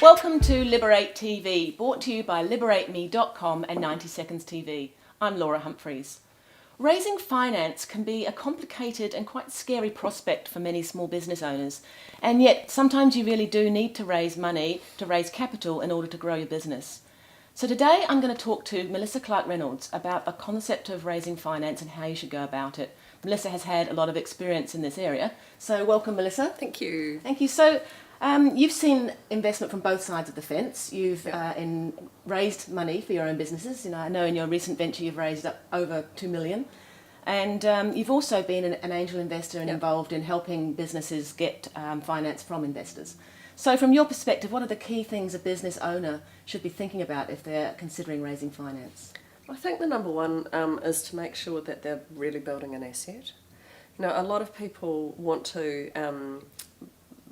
Welcome to Liber8tv, brought to you by Liber8me.com and 90 Seconds TV. I'm Laura Humphreys. Raising finance can be a complicated and quite scary prospect for many small business owners, and yet sometimes you really do need to raise money, to raise capital in order to grow your business. So today I'm going to talk to Melissa Clark-Reynolds about the concept of raising finance and how you should go about it. Melissa has had a lot of experience in this area, so welcome Melissa. Thank you. Thank you. So you've seen investment from both sides of the fence. You've raised money for your own businesses. I know in your recent venture you've raised up over $2 million. And you've also been an angel investor and involved in helping businesses get finance from investors. So from your perspective, what are the key things a business owner should be thinking about if they're considering raising finance? I think the number one is to make sure that they're really building an asset. A lot of people want to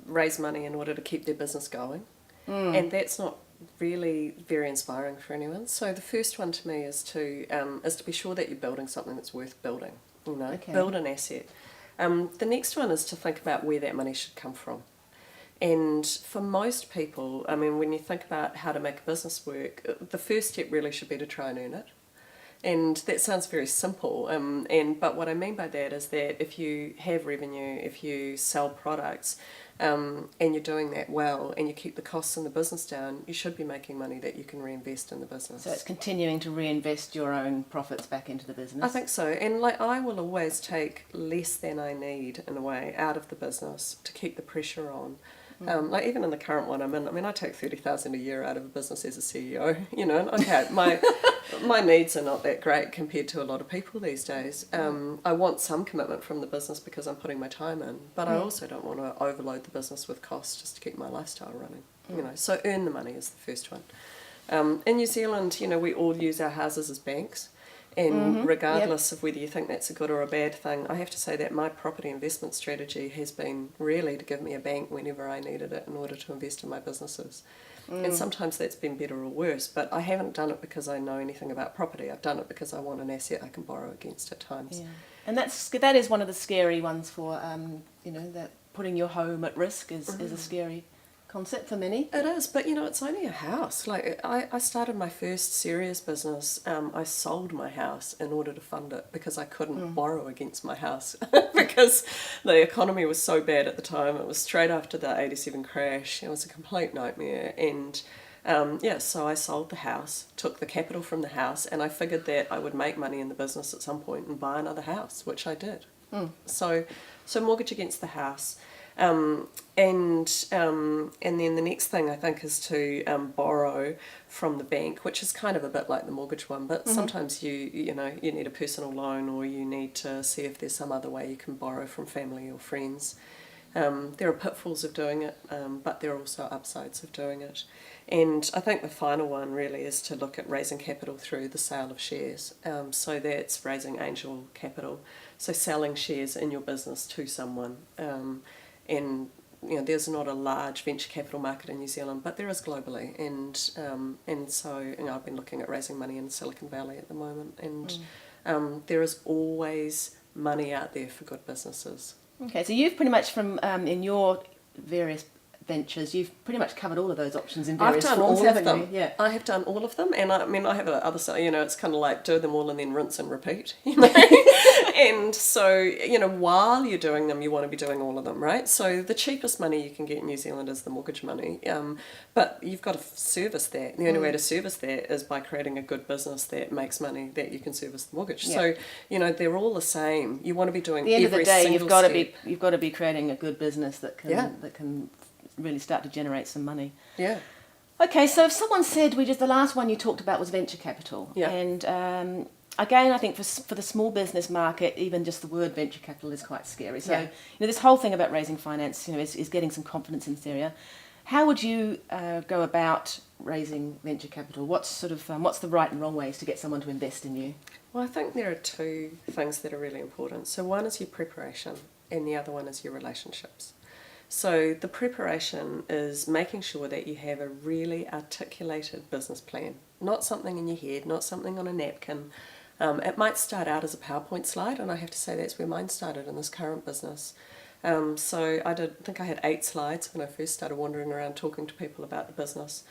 raise money in order to keep their business going, and that's not really very inspiring for anyone. So the first one to me is to be sure that you're building something that's worth building. Build an asset. The next one is to think about where that money should come from. And for most people, when you think about how to make a business work, the first step really should be to try and earn it. And that sounds very simple, but what I mean by that is that if you have revenue, if you sell products, and you're doing that well, and you keep the costs in the business down, you should be making money that you can reinvest in the business. So it's continuing to reinvest your own profits back into the business? I think so, and I will always take less than I need, in a way, out of the business to keep the pressure on. Even in the current one I'm in, I take $30,000 a year out of a business as a CEO, and okay, my needs are not that great compared to a lot of people these days. I want some commitment from the business because I'm putting my time in, but I also don't want to overload the business with costs just to keep my lifestyle running. So earn the money is the first one. In New Zealand, we all use our houses as banks. And regardless of whether you think that's a good or a bad thing, I have to say that my property investment strategy has been really to give me a bank whenever I needed it in order to invest in my businesses. And sometimes that's been better or worse, but I haven't done it because I know anything about property. I've done it because I want an asset I can borrow against at times. Yeah. And that is one of the scary ones for, that putting your home at risk is a scary concept for many. It is, but it's only a house. I started my first serious business. I sold my house in order to fund it because I couldn't borrow against my house because the economy was so bad at the time. It was straight after the 87 crash. It was a complete nightmare, and so I sold the house, took the capital from the house, and I figured that I would make money in the business at some point and buy another house, which I did. So mortgage against the house. And then the next thing I think is to borrow from the bank, which is kind of a bit like the mortgage one, but sometimes you need a personal loan, or you need to see if there's some other way you can borrow from family or friends. There are pitfalls of doing it, but there are also upsides of doing it. And I think the final one really is to look at raising capital through the sale of shares. So that's raising angel capital, so selling shares in your business to someone. And there's not a large venture capital market in New Zealand, but there is globally, and so I've been looking at raising money in Silicon Valley at the moment, and there is always money out there for good businesses. Okay, so you've pretty much in your various ventures, you've pretty much covered all of those options in various forms, all of them. Yeah, I have done all of them, and I have other side. It's kind of like do them all and then rinse and repeat. And so while you're doing them, you want to be doing all of them, right? So the cheapest money you can get in New Zealand is the mortgage money, but you've got to service that. The only way to service that is by creating a good business that makes money that you can service the mortgage. Yeah. So they're all the same. You want to be doing at the end every of the day, single step. you've got to be creating a good business that can really start to generate some money. Yeah. Okay, so if someone said, the last one you talked about was venture capital, and again, I think for the small business market, even just the word venture capital is quite scary. So this whole thing about raising finance, is getting some confidence in this area. How would you go about raising venture capital? What's the right and wrong ways to get someone to invest in you? Well, I think there are two things that are really important. So one is your preparation, and the other one is your relationships. So the preparation is making sure that you have a really articulated business plan, not something in your head, not something on a napkin. It might start out as a PowerPoint slide, and I have to say that's where mine started in this current business. So I think I had 8 slides when I first started wandering around talking to people about the business.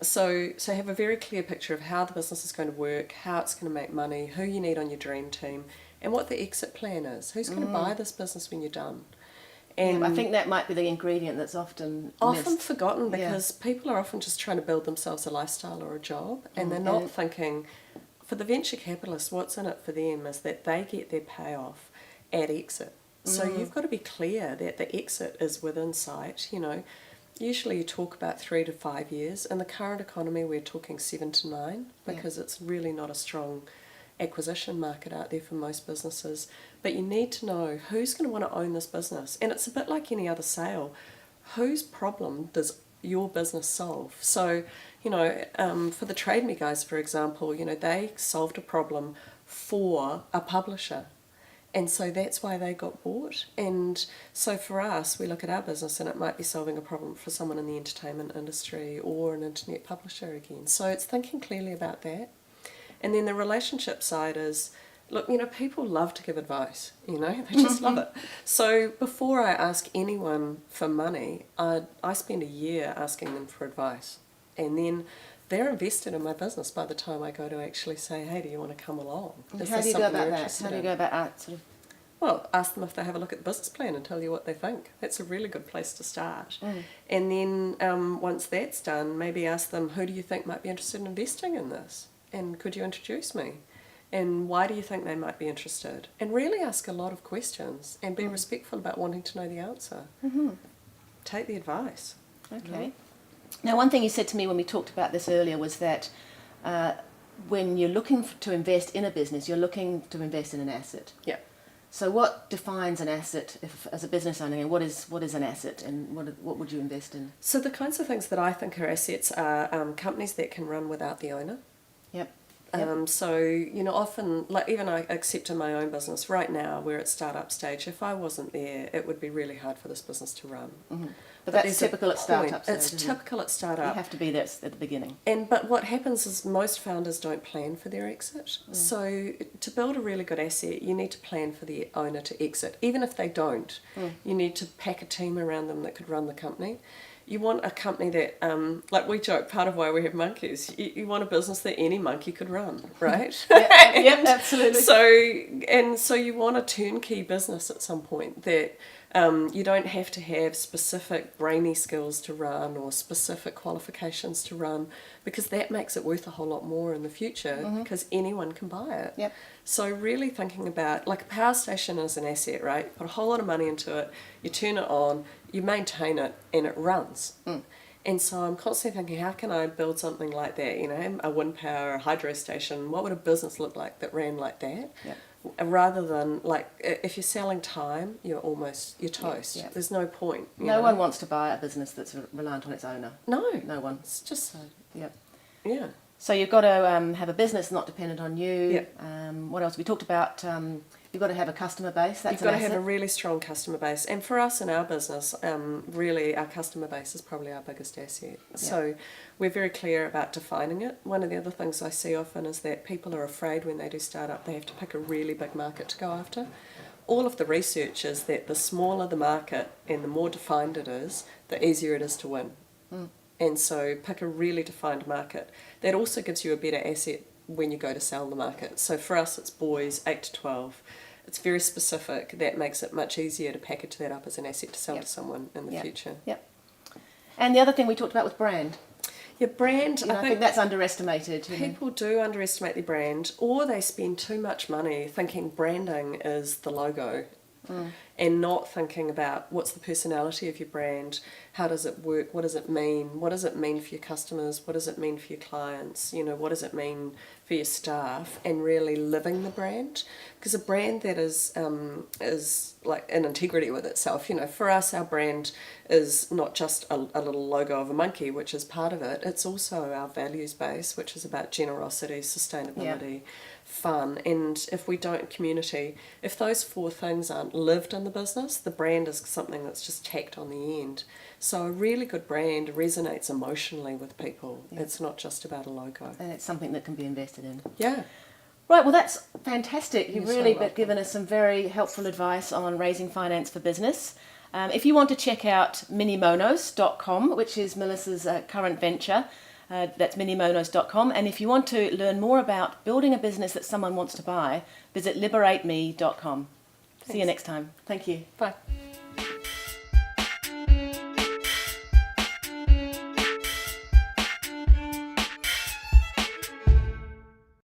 So have a very clear picture of how the business is going to work, how it's going to make money, who you need on your dream team, and what the exit plan is. Who's going to buy this business when you're done? And I think that might be the ingredient that's often missed. forgotten, because people are often just trying to build themselves a lifestyle or a job, and they're not thinking, for the venture capitalists, what's in it for them is that they get their payoff at exit. So you've got to be clear that the exit is within sight. Usually you talk about 3 to 5 years. In the current economy, we're talking 7 to 9, because it's really not a strong acquisition market out there for most businesses. But you need to know who's going to want to own this business. And it's a bit like any other sale. Whose problem does your business solve? So, for the Trade Me guys, for example, they solved a problem for a publisher. And so that's why they got bought. And so for us, we look at our business and it might be solving a problem for someone in the entertainment industry or an internet publisher again. So it's thinking clearly about that. And then the relationship side is, look, people love to give advice, they just love it. So before I ask anyone for money, I spend a year asking them for advice. And then they're invested in my business by the time I go to actually say, hey, do you want to come along? How do you go about that? How do you go about that? Well, ask them if they have a look at the business plan and tell you what they think. That's a really good place to start. And then once that's done, maybe ask them, who do you think might be interested in investing in this? And could you introduce me? And why do you think they might be interested? And really ask a lot of questions and be respectful about wanting to know the answer. Take the advice. Okay. Now, one thing you said to me when we talked about this earlier was that when you're looking to invest in a business, you're looking to invest in an asset. Yeah. So what defines an asset as a business owner, and what is an asset, and what would you invest in? So the kinds of things that I think are assets are companies that can run without the owner. Yep. So, often, like even I accept in my own business right now, we're at startup stage, if I wasn't there, it would be really hard for this business to run. But that's typical at startups. It's typical at startup. You have to be there at the beginning. But what happens is most founders don't plan for their exit. So to build a really good asset, you need to plan for the owner to exit. Even if they don't, you need to pack a team around them that could run the company. You want a company that, like we joke, part of why we have monkeys, you want a business that any monkey could run, right? Yep, absolutely. So you want a turnkey business at some point that you don't have to have specific brainy skills to run or specific qualifications to run, because that makes it worth a whole lot more in the future, because anyone can buy it. Yep. So really thinking about, like a power station is an asset, right? You put a whole lot of money into it, you turn it on, you maintain it, and it runs. And so I'm constantly thinking, how can I build something like that? A wind power, a hydro station, what would a business look like that ran like that? Yep. Rather than, like, if you're selling time, you're toast. Yep. There's no point. No one wants to buy a business that's reliant on its owner. No. No one. It's just so. Yep. Yeah. So you've got to have a business not dependent on you. Yep. What else? We talked about you've got to have a customer base. That's You've got to an asset. have a really strong customer base. And for us in our business, really our customer base is probably our biggest asset. Yep. So we're very clear about defining it. One of the other things I see often is that people are afraid when they do startup, they have to pick a really big market to go after. All of the research is that the smaller the market and the more defined it is, the easier it is to win. And so pick a really defined market. That also gives you a better asset when you go to sell the market. So for us, it's boys 8 to 12. It's very specific. That makes it much easier to package that up as an asset to sell to someone in the future. Yep. And the other thing we talked about was brand. Your brand, I think that's underestimated. People do underestimate their brand, or they spend too much money thinking branding is the logo. And not thinking about what's the personality of your brand, how does it work, what does it mean for your customers, what does it mean for your clients, what does it mean for your staff, and really living the brand. Because a brand that is like in integrity with itself, for us our brand is not just a little logo of a monkey, which is part of it, it's also our values base, which is about generosity, sustainability, fun. And if we don't community, if those 4 things aren't lived in the business, the brand is something that's just tacked on the end. So a really good brand resonates emotionally with people. It's not just about a logo. And it's something that can be invested in. Yeah. Right, well that's fantastic. You've You're so really welcome. given us some very helpful advice on raising finance for business. If you want to check out minimonos.com, which is Melissa's current venture, that's minimonos.com. And if you want to learn more about building a business that someone wants to buy, visit liber8me.com. See you next time. Thank you. Bye.